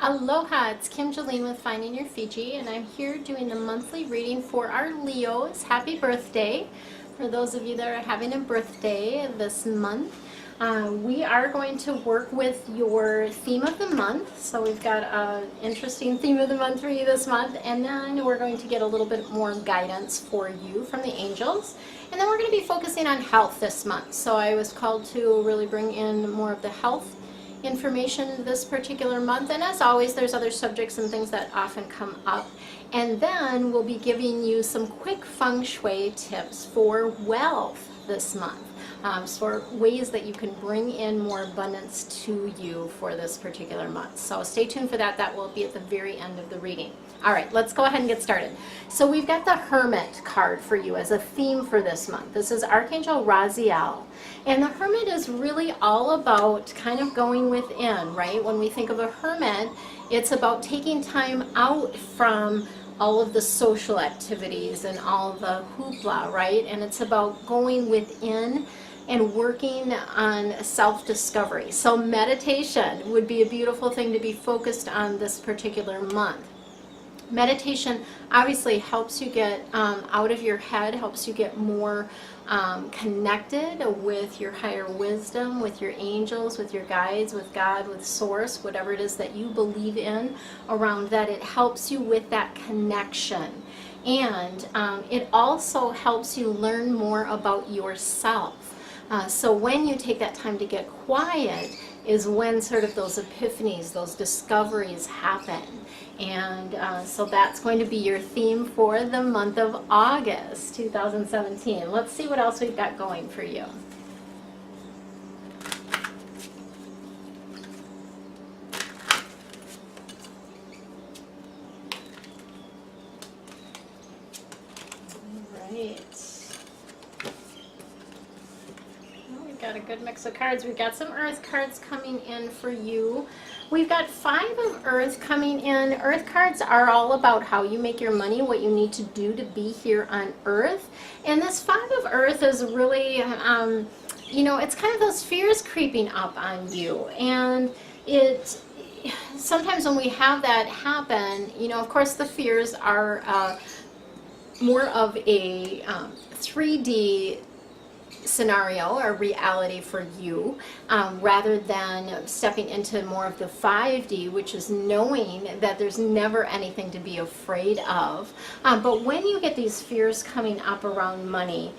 Aloha, it's Kim Jolene with Finding Your Fiji, and I'm here doing the monthly reading for our Leos. Happy birthday for those of you that are having a birthday this month. We are going to work with your theme of the month. So we've got an interesting theme of the month for you this month, and then we're going to get a little bit more guidance for you from the angels. And then we're going to be focusing on health this month. So I was called to really bring in more of the health information this particular month, and as always there's other subjects and things that often come up, and then we'll be giving you some quick feng shui tips for wealth this month, for ways that you can bring in more abundance to you for this particular month. So stay tuned for that. That will be at the very end of the reading. All right, let's go ahead and get started. So we've got the Hermit card for you as a theme for this month. This is Archangel Raziel. And the Hermit is really all about kind of going within, right? When we think of a hermit, it's about taking time out from all of the social activities and all the hoopla, right? And it's about going within and working on self-discovery. So meditation would be a beautiful thing to be focused on this particular month. Meditation obviously helps you get out of your head, helps you get more connected with your higher wisdom, with your angels, with your guides, with God, with Source, whatever it is that you believe in around that. It helps you with that connection. And it also helps you learn more about yourself. So when you take that time to get quiet is when sort of those epiphanies, those discoveries happen. And so that's going to be your theme for the month of August 2017. Let's see what else we've got going for you. All right. Got a good mix of cards. We've got some Earth cards coming in for you. We've got 5 of Earth coming in. Earth cards are all about how you make your money, what you need to do to be here on Earth. And this 5 of Earth is really, you know, it's kind of those fears creeping up on you. And it sometimes when we have that happen, you know, of course the fears are more of a 3D scenario or reality for you, rather than stepping into more of the 5D, which is knowing that there's never anything to be afraid of. But when you get these fears coming up around money,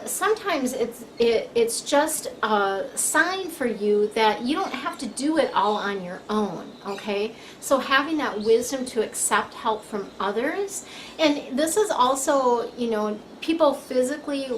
sometimes it's just a sign for you that you don't have to do it all on your own, okay? So having that wisdom to accept help from others, and this is also, you know, people physically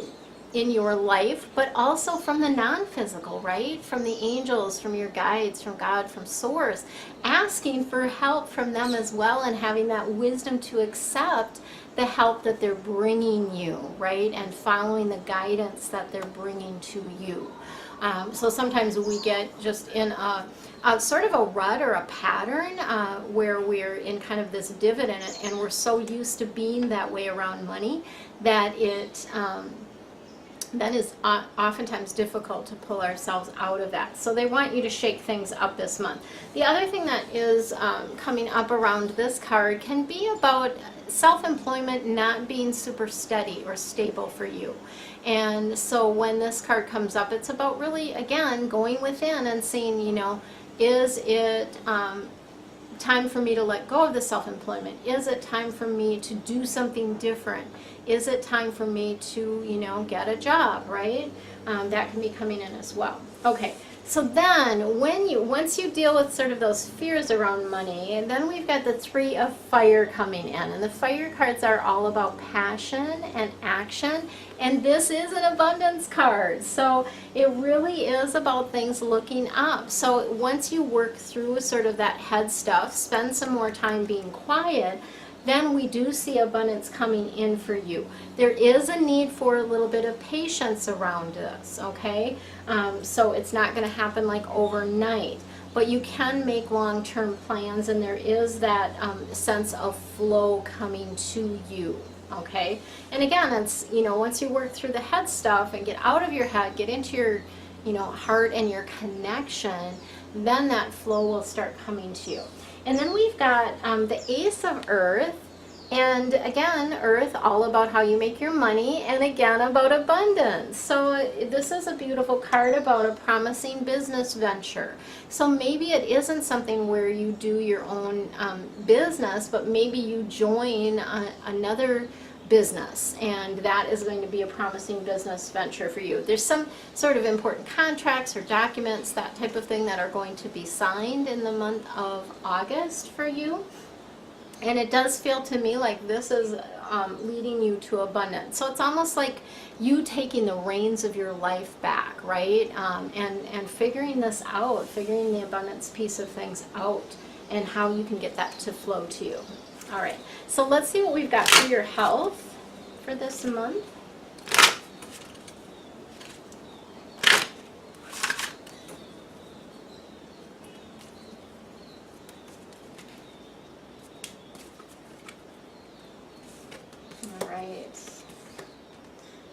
in your life, but also from the non-physical, right? From the angels, from your guides, from God, from Source, asking for help from them as well, and having that wisdom to accept the help that they're bringing you, right? And following the guidance that they're bringing to you. So sometimes we get just in a sort of a rut or a pattern where we're in kind of this divot in it, and we're so used to being that way around money that that is oftentimes difficult to pull ourselves out of that. So they want you to shake things up this month. The other thing that is coming up around this card can be about self-employment not being super steady or stable for you. And so when this card comes up, it's about really, again, going within and seeing, you know, is it time for me to let go of the self-employment? Is it time for me to do something different? Is it time for me to, you know, get a job, right? That can be coming in as well. Okay, so then once you deal with sort of those fears around money, and then we've got the 3 of Fire coming in, and the Fire cards are all about passion and action, and this is an abundance card. So it really is about things looking up. So once you work through sort of that head stuff, spend some more time being quiet, then we do see abundance coming in for you. There is a need for a little bit of patience around this, okay? So it's not going to happen like overnight, but you can make long-term plans, and there is that sense of flow coming to you, okay? And again, it's, you know, once you work through the head stuff and get out of your head, get into your, you know, heart and your connection, then that flow will start coming to you. And then we've got the Ace of Earth. And again, Earth, all about how you make your money, and again about abundance. So this is a beautiful card about a promising business venture. So maybe it isn't something where you do your own business, but maybe you join another business, and that is going to be a promising business venture for you. There's some sort of important contracts or documents, that type of thing, that are going to be signed in the month of August for you. And it does feel to me like this is leading you to abundance. So it's almost like you taking the reins of your life back, right? And figuring this out, figuring the abundance piece of things out, and how you can get that to flow to you. All right, so let's see what we've got for your health for this month.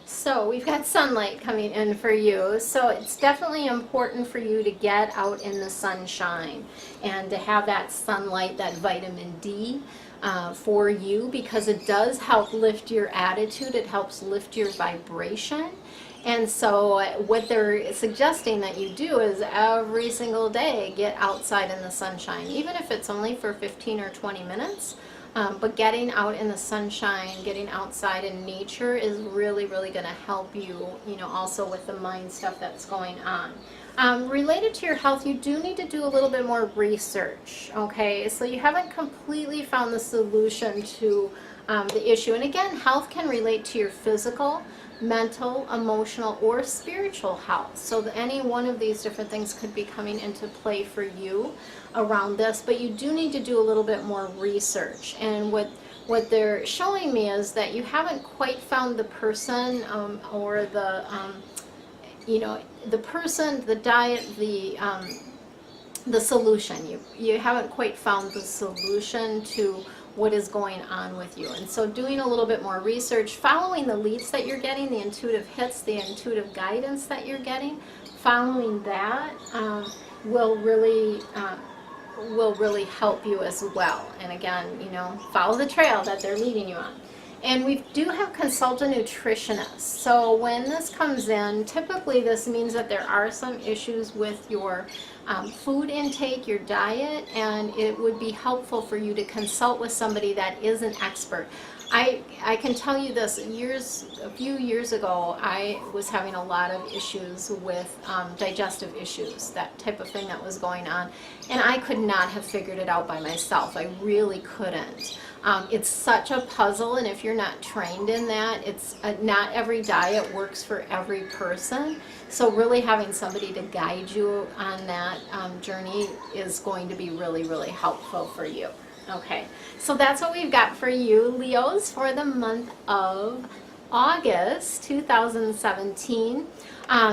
So we've got sunlight coming in for you. So it's definitely important for you to get out in the sunshine and to have that sunlight, that vitamin D for you, because it does help lift your attitude. It helps lift your vibration. And so what they're suggesting that you do is every single day get outside in the sunshine, even if it's only for 15 or 20 minutes. But getting out in the sunshine, getting outside in nature is really, really going to help you, also with the mind stuff that's going on. Related to your health, you do need to do a little bit more research, okay? So you haven't completely found the solution to the issue. And again, health can relate to your physical, mental, emotional, or spiritual health. So any one of these different things could be coming into play for you around this, but you do need to do a little bit more research. And what they're showing me is that you haven't quite found the person or the the person, the diet, the solution. You haven't quite found the solution to what is going on with you. And so doing a little bit more research, following the leads that you're getting, the intuitive hits, the intuitive guidance that you're getting, following that will really help you as well. And again, follow the trail that they're leading you on. And we do have consult a nutritionist. So when this comes in, typically this means that there are some issues with your food intake, your diet, and it would be helpful for you to consult with somebody that is an expert. I can tell you this, a few years ago, I was having a lot of issues with digestive issues, that type of thing that was going on, and I could not have figured it out by myself. I really couldn't. It's such a puzzle, and if you're not trained in that, it's not every diet works for every person. So really having somebody to guide you on that journey is going to be really, really helpful for you. Okay, so that's what we've got for you, Leos, for the month of August 2017.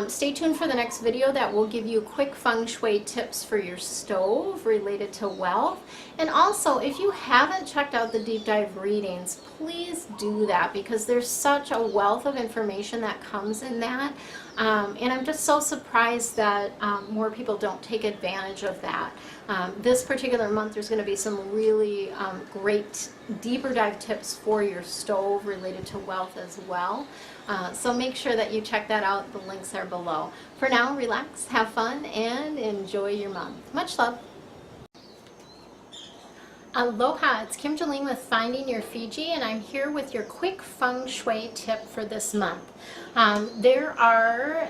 Stay tuned for the next video that will give you quick Feng Shui tips for your stove related to wealth. And also, if you haven't checked out the deep dive readings, please do that, because there's such a wealth of information that comes in that. And I'm just so surprised that more people don't take advantage of that. This particular month, there's going to be some really great deeper dive tips for your stove related to wealth as well. So make sure that you check that out. The links are below. For now, relax, have fun, and enjoy your month. Much love. Aloha, it's Kim Jolene with Finding Your Fiji, and I'm here with your quick Feng Shui tip for this month. There are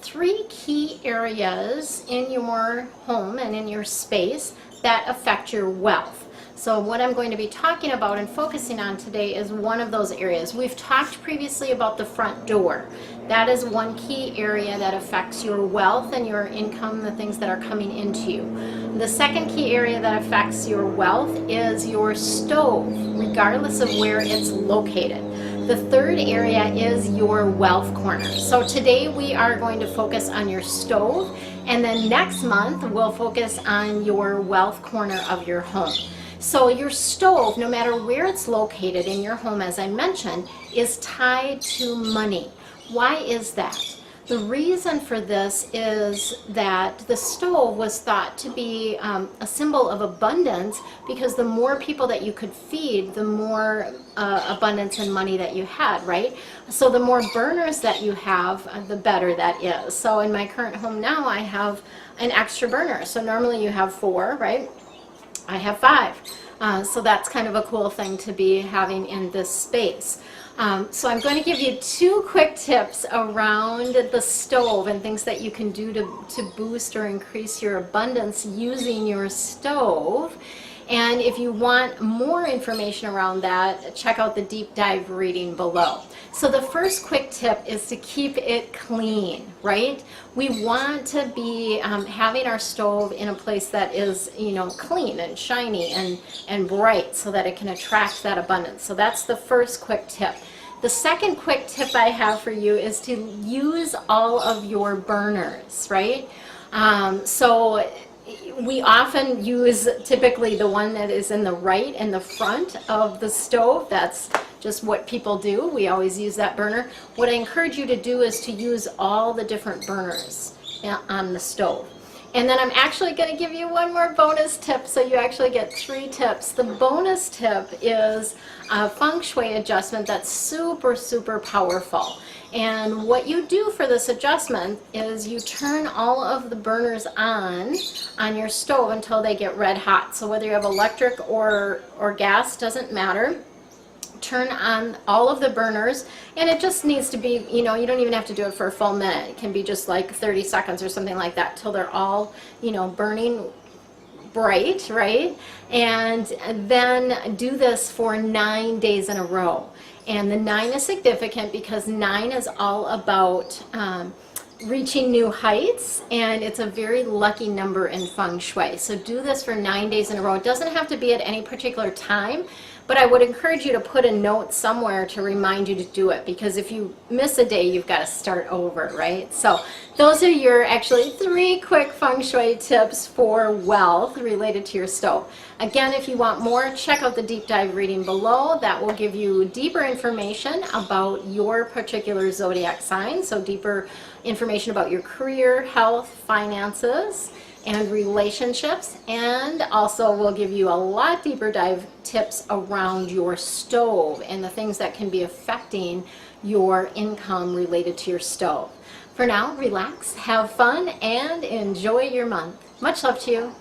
3 key areas in your home and in your space that affect your wealth. So what I'm going to be talking about and focusing on today is one of those areas. We've talked previously about the front door. That is one key area that affects your wealth and your income, the things that are coming into you. The second key area that affects your wealth is your stove, regardless of where it's located. The third area is your wealth corner. So today we are going to focus on your stove, and then next month we'll focus on your wealth corner of your home. So your stove, no matter where it's located in your home, as I mentioned, is tied to money. Why is that? The reason for this is that the stove was thought to be a symbol of abundance, because the more people that you could feed, the more abundance and money that you had, right? So the more burners that you have, the better that is. So in my current home now, I have an extra burner. So normally you have 4, right? I have 5. So that's kind of a cool thing to be having in this space. So I'm going to give you 2 quick tips around the stove and things that you can do to boost or increase your abundance using your stove. And if you want more information around that, check out the deep dive reading below. So the first quick tip is to keep it clean, right? We want to be having our stove in a place that is, clean and shiny and bright, so that it can attract that abundance. So that's the first quick tip. The second quick tip I have for you is to use all of your burners, right? So we often use typically the one that is in the right and the front of the stove. That's just what people do. We always use that burner. What I encourage you to do is to use all the different burners on the stove. And then I'm actually going to give you one more bonus tip, so you actually get 3 tips. The bonus tip is a Feng Shui adjustment that's super, super powerful. And what you do for this adjustment is you turn all of the burners on your stove until they get red hot. So whether you have electric or gas, doesn't matter. Turn on all of the burners, and it just needs to be, you don't even have to do it for a full minute. It can be just like 30 seconds or something like that, till they're all, burning bright, right? And then do this for 9 days in a row. And the 9 is significant because 9 is all about reaching new heights, and it's a very lucky number in Feng Shui. So do this for 9 days in a row. It doesn't have to be at any particular time, but I would encourage you to put a note somewhere to remind you to do it, because if you miss a day, you've got to start over, right? So those are your actually 3 quick Feng Shui tips for wealth related to your stove. Again, if you want more, check out the deep dive reading below. That will give you deeper information about your particular zodiac sign, so deeper information about your career, health, finances, and relationships, and also will give you a lot deeper dive tips around your stove and the things that can be affecting your income related to your stove. For now, relax, have fun, and enjoy your month. Much love to you.